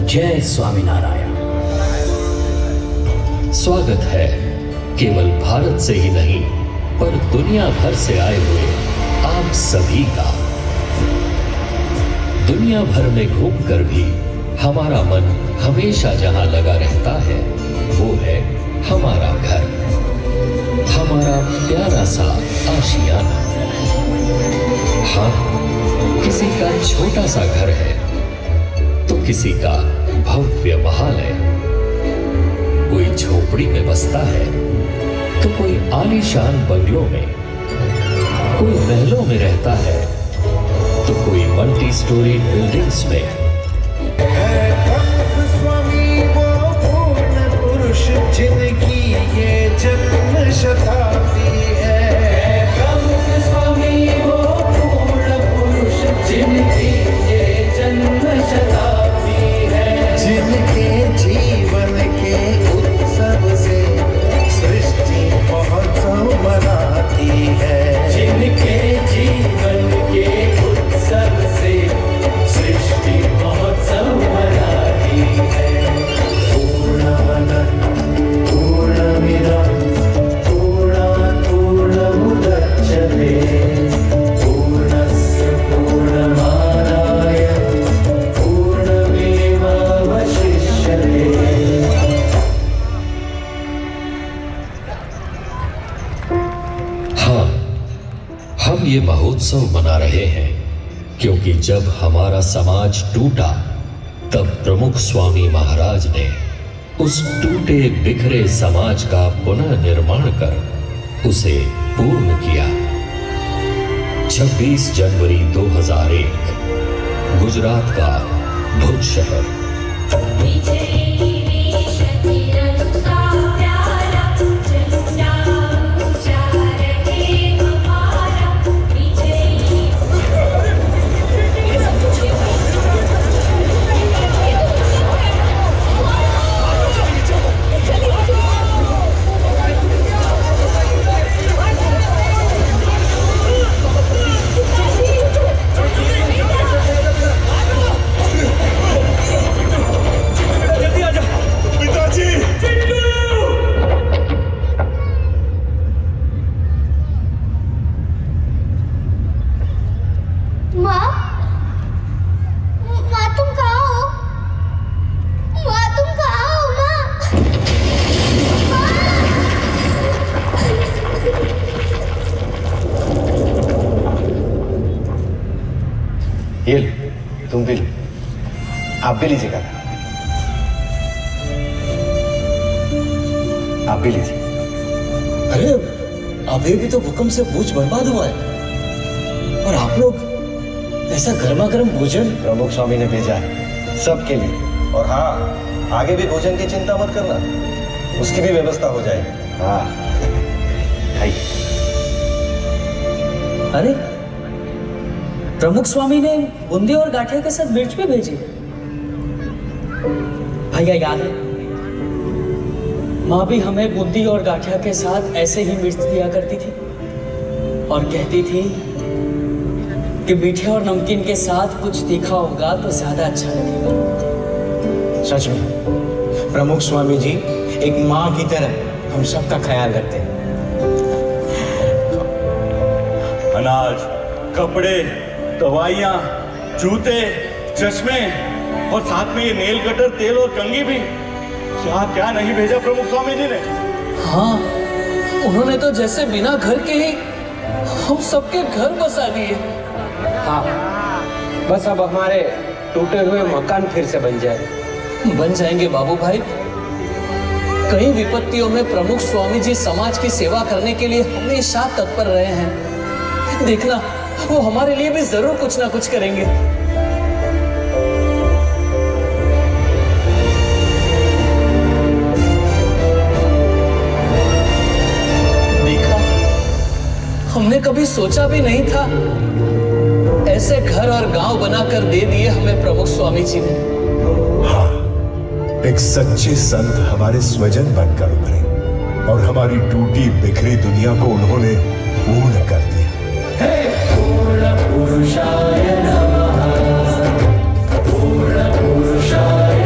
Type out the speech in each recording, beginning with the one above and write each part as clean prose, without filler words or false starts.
जय स्वामीनारायण। स्वागत है केवल भारत से ही नहीं पर दुनिया भर से आए हुए आप सभी का। दुनिया भर में घूमकर भी हमारा मन हमेशा जहां लगा रहता है वो है हमारा घर, हमारा प्यारा सा आशियाना। हाँ, किसी का छोटा सा घर है तो किसी का भव्य महल है। कोई झोपड़ी में बसता है तो कोई आलीशान बंगलों में, कोई महलों में रहता है तो कोई मल्टी स्टोरी बिल्डिंग्स में। स्वामी वो पूर्ण पुरुष जिनकी ये जन्म शताब्दी है। प्रमुख स्वामी वो पूर्ण पुरुष जिनकी ये जन्म शताब्दी है। जिनके जीवन के उत्सव से सृष्टि महोत्सव मनाती है। जिनके जीवन के उत्सव से सृष्टि महोत्सव मनाती है। पूर्णमदः पूर्णमिदं पूर्णात् पूर्णमुदच्यते पूर्णस्य पूर्णमादाय पूर्णमेवावशिष्यते। हाँ, हम ये महोत्सव मना रहे हैं क्योंकि जब हमारा समाज टूटा तब प्रमुख स्वामी महाराज ने उस टूटे बिखरे समाज का पुनः निर्माण कर उसे पूर्ण किया। 26 जनवरी 2001 गुजरात का भुज शहर। ये तुम भी लो, आप भी लीजिएगा, आप भी लीजिए। अरे अभी भी तो भूकंप से भुज बर्बाद हुआ है और आप लोग ऐसा गर्मा गर्म भोजन। प्रमुख स्वामी ने भेजा है सबके लिए। और हाँ, आगे भी भोजन की चिंता मत करना, उसकी भी व्यवस्था हो जाएगी। हाँ खाइए। अरे प्रमुख स्वामी ने बूंदी और गाठिया के साथ मिर्च भी भेजी। भैया याद है, माँ भी हमें बूंदी और गाठिया के साथ ऐसे ही मिर्च दिया करती थी और कहती थी कि मीठे और नमकीन के साथ कुछ तीखा होगा तो ज्यादा अच्छा लगेगा। सच में प्रमुख स्वामी जी एक माँ की तरह हम सबका ख्याल रखते हैं। अनाज, कपड़े, दवाइयाँ, जूते, चश्मे और साथ में ये नेल कटर, तेल और कंघी भी। क्या क्या नहीं भेजा प्रमुख स्वामी जी ने। हाँ, उन्होंने तो जैसे बिना घर के ही हम सबके घर बसा दिए। हाँ, बस अब हमारे टूटे हुए मकान फिर से बन जाएंगे बाबू भाई। कई विपत्तियों में प्रमुख स्वामी जी समाज की सेवा करने के लिए हमेशा तत्पर रहे हैं। देखना, वो हमारे लिए भी जरूर कुछ ना कुछ करेंगे। देखा, हमने कभी सोचा भी नहीं था ऐसे घर और गांव बनाकर दे दिए हमें प्रमुख स्वामी जी ने। हाँ, एक सच्चे संत हमारे स्वजन बनकर उभरे और हमारी टूटी बिखरी दुनिया को उन्होंने पूर्ण कर दिया। पूर्ण पुरुषाय नमः, पूर्ण पुरुषाय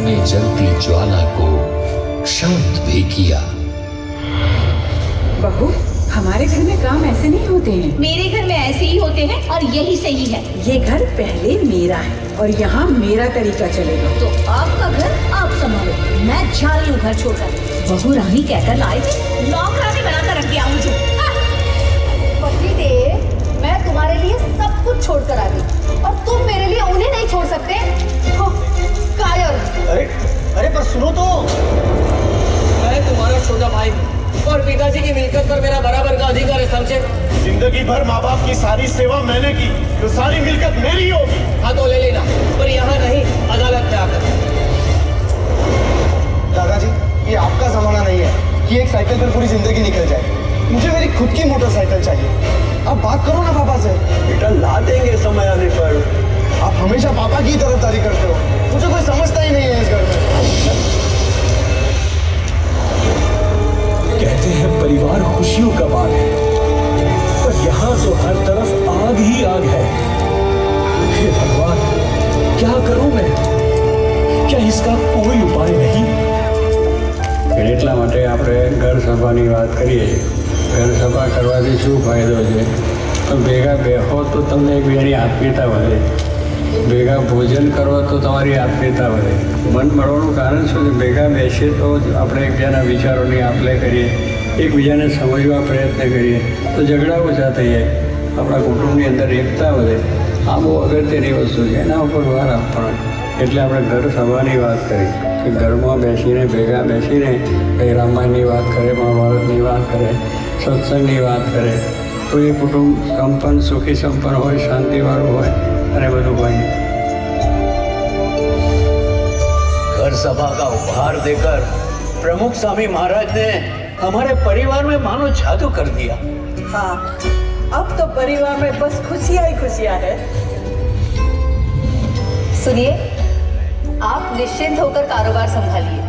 में जलती ज्वाला को शांत भी किया। बहू, हमारे घर में काम ऐसे नहीं होते हैं। मेरे घर में ऐसे ही होते हैं और यही सही है। ये घर पहले मेरा है और यहाँ मेरा तरीका चलेगा। तो आपका घर आप संभालो, मैं जा रही हूँ घर छोड़कर। बहू रानी कहकर लाए थे, नौकरानी बनाकर रख दिया मुझे। पति देव, मैं तुम्हारे लिए सब कुछ छोड़कर आ गई और तुम मेरे लिए उन्हें नहीं छोड़ सकते। कायर। अरे पर सुनो तो, मैं तुम्हारा छोटा भाई हूँ और पिताजी की मिलकत पर मेरा बराबर का अधिकार है, समझे? जिंदगी भर माँ बाप की सारी सेवा मैंने की, तो सारी मिलकत मेरी होगी। हाँ तो ले लेना, पर यहाँ नहीं, अदालत में आकर। दादाजी, ये आपका जमाना नहीं है कि एक साइकिल पर पूरी जिंदगी निकल जाए। मुझे मेरी खुद की मोटरसाइकिल चाहिए। आप बात करो ना पापा से। बेटा ला देंगे समय आने पर। आप हमेशा पापा की तरफदारी करते हो, मुझे कोई समझता ही नहीं है इस घर में। कहते हैं परिवार खुशियों का बाग है, पर यहाँ तो हर तरफ आग ही आग है। हे भगवान, क्या करूं मैं? क्या इसका कोई उपाय नहीं? એટલા માટે આપણે ઘર સભાની વાત કરીએ. ઘર સભા કરવાથી શું ફાયદો છે? તો ભેગા બેહો તો તમને એકબીજાની આત્મીયતા વધે, ભેગા ભોજન કરો તો તમારી આત્મીયતા વધે. મન મળવાનું કારણ શું છે? ભેગા બેસીએ તો આપણે એકબીજાના વિચારોની આપ-લે કરીએ, એકબીજાને સમજવા પ્રયત્ન કરીએ તો ઝઘડા ઓછા થઈ જાય, આપણા કુટુંબની અંદર એકતા વધે. આ બહુ અગત્યની વસ્તુ છે, એના ઉપર ભાર આપવાનો. એટલે આપણે ઘર સભાની વાત કરી કે ઘરમાં બેસીને ભેગા બેસીને કંઈ રામાયણની વાત કરે, મહાભારતની વાત કરે, સત્સંગની વાત કરે તો એ કુટુંબ સંપન્ન, સુખી સંપન્ન હોય, શાંતિવાળું હોય અને બધું હોય. घर सभा का उपहार देकर प्रमुख स्वामी महाराज ने हमारे परिवार में मानो जादू कर दिया। हाँ, अब तो परिवार में बस खुशियाँ ही खुशियाँ है। सुनिए, आप निश्चिंत होकर कारोबार संभालिए।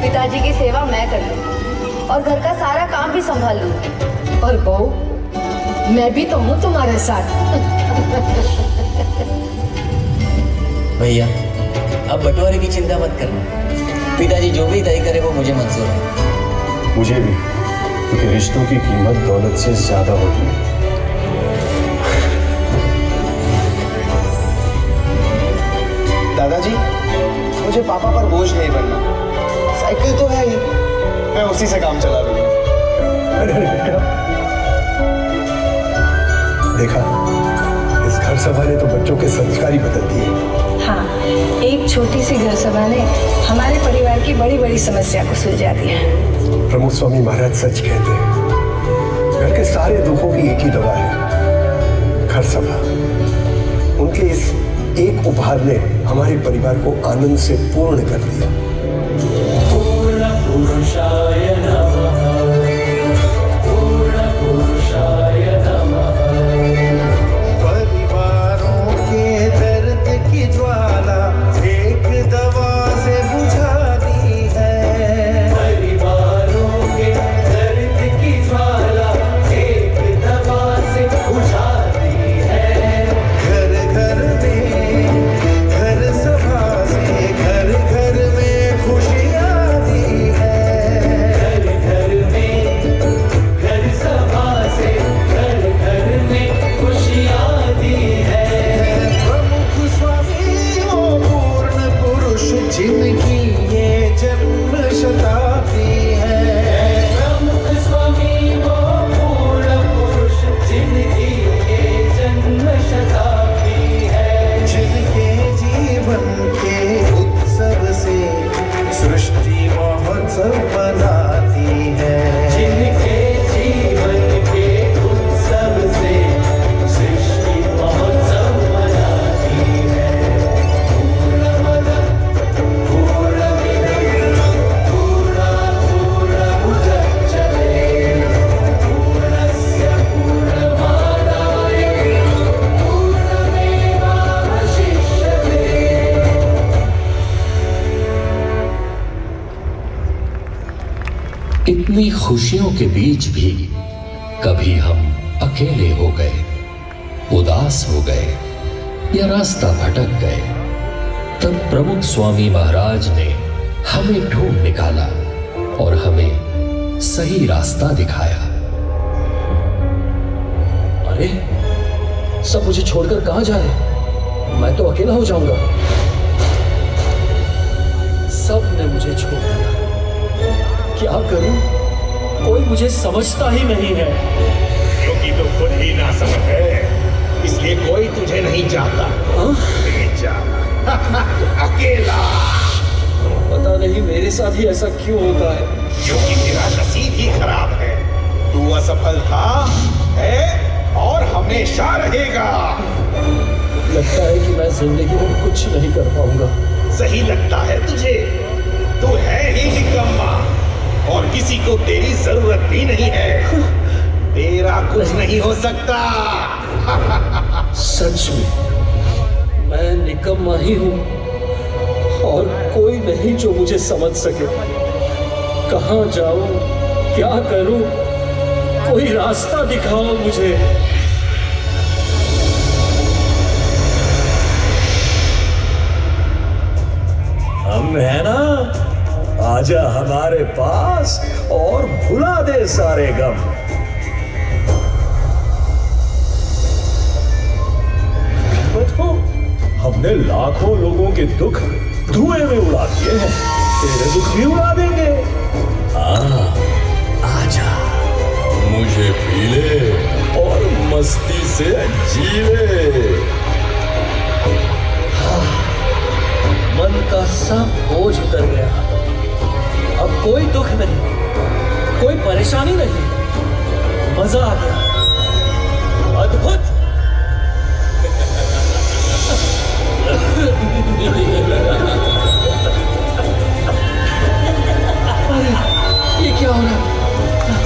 पिताजी की सेवा मैं कर लूंगी और घर का सारा काम भी संभाल लूंगी। और बहू, मैं भी तो हूँ तुम्हारे साथ। भैया, अब बंटवारे की चिंता मत करना, पिताजी जो भी तय करे वो मुझे मंजूर है। मुझे भी, क्योंकि रिश्तों की कीमत दौलत से ज्यादा होती है। दादाजी, मुझे पापा पर बोझ नहीं बनना। साइकिल तो है ही, मैं उसी से काम चला लूंगा। अरे बेटा, देखा, इस घर सभा ने तो बच्चों के संस्कार ही बदल दिए। हाँ, एक छोटी सी घर सभा ने हमारे परिवार की बड़ी बड़ी समस्या को सुलझा दिया। प्रमुख स्वामी महाराज सच कहते हैं, घर के सारे दुखों की एक ही दवा है, घर सभा। उनके इस एक उपहार ने हमारे परिवार को आनंद से पूर्ण कर दिया। पूर्ण पुरुषाय नमः, पूर्ण पुरुषाय नमः। परिवारों के दर्द की ज्वाला एक दवा से बुझा दी है। परिवारों के दर्द की ज्वाला एक दवा से बुझा दी है। घर घर में, घर सभा से घर घर में खुशियाँ दी है। घर घर में, घर सभा से घर घर में खुशियाँ दी है। प्रमुख स्वामी वो पूर्ण पुरुष जिनकी ये जन्म शताब्दी है। प्रमुख स्वामी वो पूर्ण पुरुष जिनकी ये जन्म शताब्दी है। जिनके जीवन के उत्सव से सृष्टि महोत्सव मनाती है। जिनके जीवन के उत्सव से सृष्टि महोत्सव मनाती है। पूर्णमदः पूर्णमिदं पूर्णात् पूर्णमुदच्यते पूर्णस्य पूर्णमादाय पूर्णमेवावशिष्यते। इतनी खुशियों के बीच भी कभी हम अकेले हो गए, उदास हो गए या रास्ता भटक गए तब प्रमुख स्वामी महाराज ने हमें ढूंढ निकाला और हमें सही रास्ता दिखाया। अरे सब मुझे छोड़कर कहां जा रहे? मैं तो अकेला हो जाऊंगा। सब ने मुझे छोड़ दिया, क्या करूं? कोई मुझे समझता ही नहीं है। क्योंकि तो खुद ही ना समझ है, इसलिए कोई तुझे नहीं चाहता। बेचारा अकेला। पता नहीं मेरे साथ ही ऐसा क्यों होता है। क्योंकि तेरा नसीब ही खराब है। तू असफल था, है और हमेशा रहेगा। लगता है कि मैं जिंदगी में कुछ नहीं कर पाऊंगा। सही लगता है तुझे? तू है ही निकम्मा और किसी को तेरी जरूरत भी नहीं है। तेरा कुछ नहीं हो सकता। सच में मैं निकम्मा ही हूं और कोई नहीं जो मुझे समझ सके। कहां जाऊं, क्या करूं? कोई रास्ता दिखाओ मुझे। हम है ना, आजा हमारे पास और भुला दे सारे गम। हमने लाखों लोगों के दुख धुएं में उड़ा दिए हैं, तेरे दुख भी उड़ा देंगे। आजा, मुझे पी ले और मस्ती से जी ले। मन का सब बोझ उतर गया। अब कोई दुख नहीं, कोई परेशानी नहीं, मजा आ गया। अद्भुत। ये क्या हो रहा है?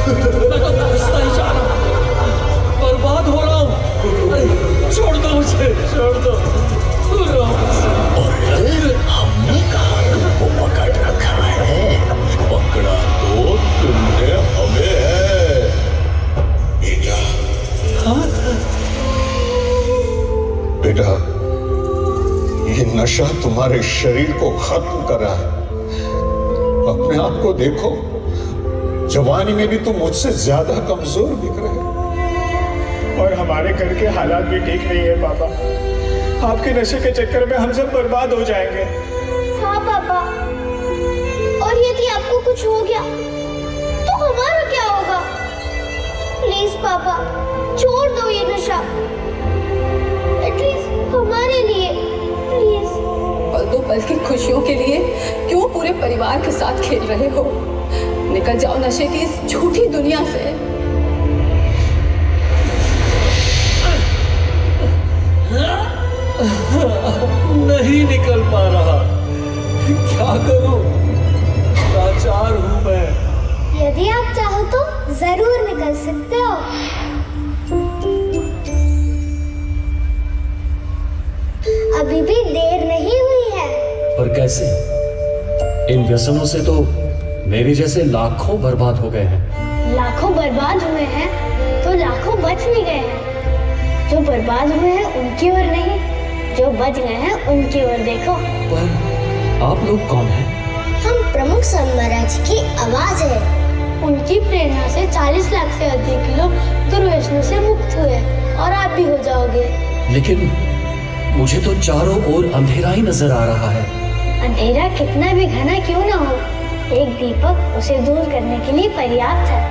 मैं तो घुसता ही जा रहा हूं, बर्बाद हो रहा हूं। अरे छोड़ दो मुझे, छोड़ दो। हमने कहा तुमको पकड़ रखा है? पकड़ा तो तुमने हमें है। बेटा, हाँ? बेटा, ये नशा तुम्हारे शरीर को खत्म कर रहा है। अपने आप को देखो, जवानी में भी तुम मुझसे ज्यादा कमजोर दिख रहे हो। और हमारे घर के हालात भी ठीक नहीं है पापा। आपके नशे के चक्कर में हम सब बर्बाद हो जाएंगे। हाँ पापा, और यदि आपको कुछ हो गया तो हमारा क्या होगा? प्लीज पापा, छोड़ दो ये नशा, एटलीस्ट हमारे लिए, प्लीज। पल दो पल की खुशियों के लिए क्यों पूरे परिवार के साथ खेल रहे हो? निकल जाओ नशे की इस झूठी दुनिया से। नहीं निकल पा रहा, क्या करूं? लाचार हूं मैं। यदि आप चाहो तो जरूर निकल सकते हो। अभी भी देर नहीं हुई है। पर कैसे? इन व्यसनों से तो मेरे जैसे लाखों बर्बाद हो गए हैं। लाखों बर्बाद हुए हैं तो लाखों बच भी गए हैं। जो बर्बाद हुए हैं उनकी ओर नहीं, जो बच गए हैं उनकी ओर देखो। पर आप लोग कौन हैं? हम प्रमुख स्वामी महाराज की आवाज है। उनकी प्रेरणा से 40 लाख से अधिक लोग दुर्व्यसनों से मुक्त हुए और आप भी हो जाओगे। लेकिन मुझे तो चारों ओर अंधेरा ही नजर आ रहा है। अंधेरा कितना भी घना क्यों ना हो, एक दीपक उसे दूर करने के लिए पर्याप्त है।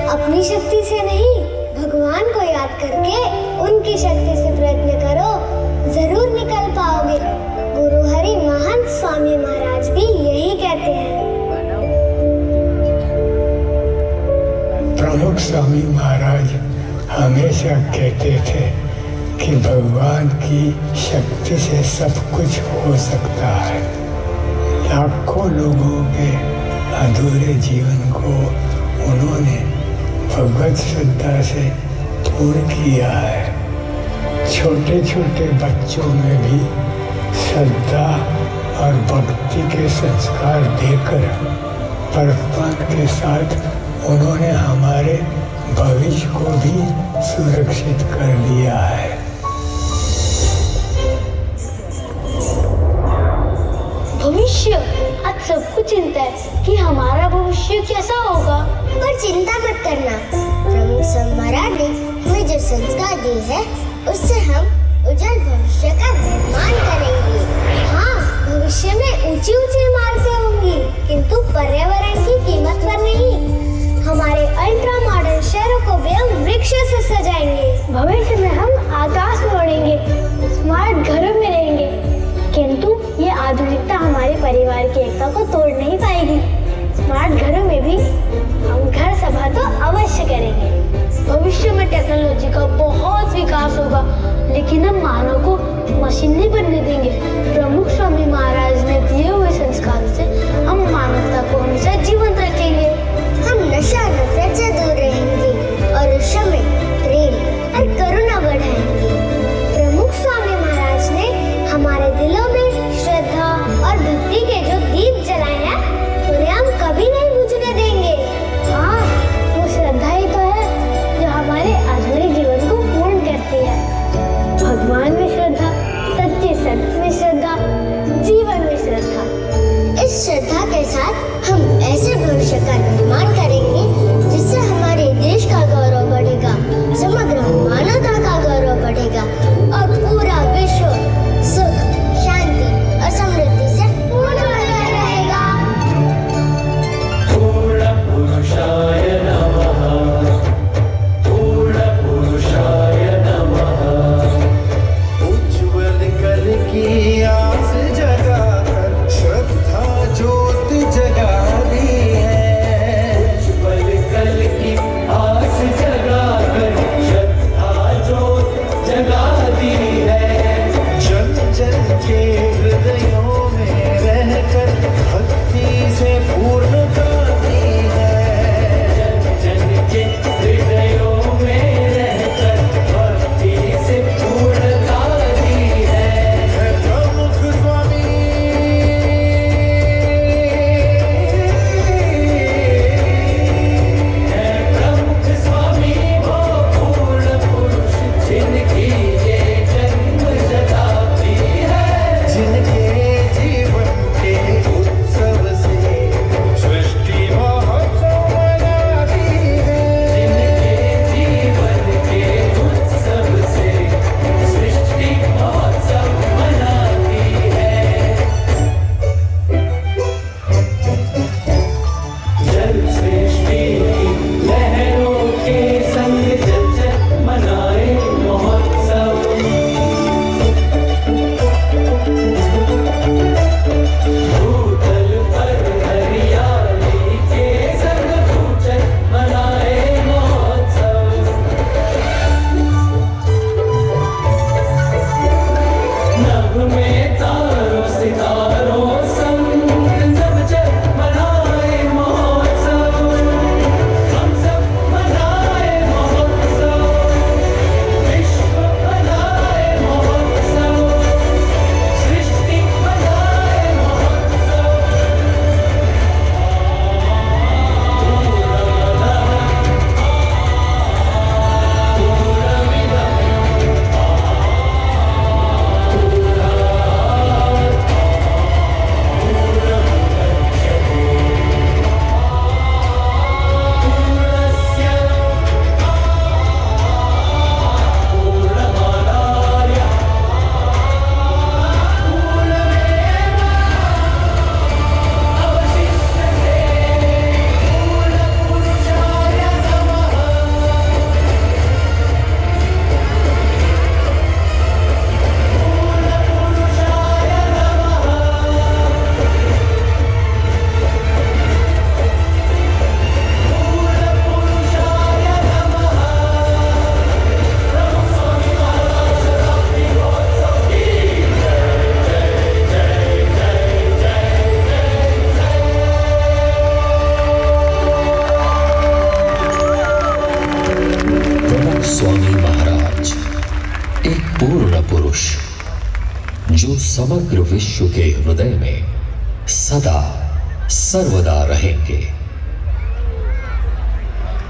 अपनी शक्ति से नहीं, भगवान को याद करके उनकी शक्ति से प्रयत्न करो, जरूर निकल पाओगे। गुरु हरि महंत स्वामी महाराज भी यही कहते हैं। प्रमुख स्वामी महाराज हमेशा कहते थे कि भगवान की शक्ति से सब कुछ हो सकता है। लाखों लोगों के अधूरे जीवन को उन्होंने भगवत श्रद्धा से पूर्ण किया है। छोटे छोटे बच्चों में भी श्रद्धा और भक्ति के संस्कार देकर वर्तमान के साथ उन्होंने हमारे भविष्य को भी सुरक्षित कर दिया है। भविष्य आज सबको चिंता है कि हमारा भविष्य कैसा होगा। पर चिंता मत करना, प्रमुख स्वामी महाराज ने हमें जो संस्कार दिए है उससे हम उज्जवल भविष्य का निर्माण करेंगे। हाँ, भविष्य में ऊंची ऊंची इमारतें होंगी, किंतु पर्यावरण की कीमत पर नहीं। हमारे अल्ट्रा मॉडर्न शहरों को भी हम वृक्ष से सजाएंगे। भविष्य में हम आकाश में उड़ेंगे, स्मार्ट घरों में रहेंगे, किंतु ये आधुनिकता हमारे परिवार की एकता को तोड़ नहीं पाएगी। स्मार्ट घरों में भी हम घर सभा तो अवश्य करेंगे। भविष्य में टेक्नोलॉजी का बहुत विकास होगा, लेकिन हम मानव को मशीन नहीं बनने देंगे। प्रमुख स्वामी महाराज ने दिए हुए संस्कार से हम मानवता को हमेशा जीवंत रखेंगे। हम नशा नफरत से दूर रहेंगे और उस समय प्रेम और करुणा बढ़ाएंगे। प्रमुख स्वामी महाराज ने हमारे दिलों में श्रद्धा और भक्ति के जो दीप जलाए हैं उन्हें हम कभी नहीं बुझने देंगे। हाँ, वो श्रद्धा ही तो है जो हमारे अधूरे जीवन को पूर्ण करती है। भगवान में श्रद्धा, सच्चे संत में श्रद्धा, जीवन में श्रद्धा। इस श्रद्धा के साथ हम ऐसे भविष्य का निर्माण करेंगे जिससे हमारे देश का गौरव बढ़ेगा, समग्र मानवता का गौरव बढ़ेगा और पूरा विश्व सुख, शांति और समृद्धि से पूर्ण रहेगा। पूर्ण पुरुषाय नमः, पूर्ण पुरुषाय नमः। उज्ज्वल कल की आस जगाकर श्रद्धा ज्योत जगा दी है। उज्ज्वल कल की आस जगाकर श्रद्धा ज्योत जगा दी है। जन जन के हृदयों में रहकर भक्ति से पूर्णता दी है। जन जन के हृदयों में रहकर भक्ति से पूर्णता दी है। प्रमुख स्वामी प्रमुख स्वामी वो पूर्ण पुरुष जिनकी ये जन्म शताब्दी है। जिनके जीवन के उत्सव से सृष्टि महोत्सव मनाती है। जिनके जीवन के उत्सव से सृष्टि महोत्सव मनाती है। जल सृष्टि की लहरों के संग जल जल मनाए महोत्सव। भूतल पर हरियाली के संग भूचल मनाए महोत्सव। नभ में तारों सितारों संग नभ जल मनाए महोत्सव। हम सब मनाए महोत्सव, विश्व मनाए महोत्सव, सृष्टि मनाए महोत्सव। प्रमुख स्वामी महाराज एक पूर्ण पुरुष जो समग्र विश्व के हृदय में सदा सर्वदा रहेंगे।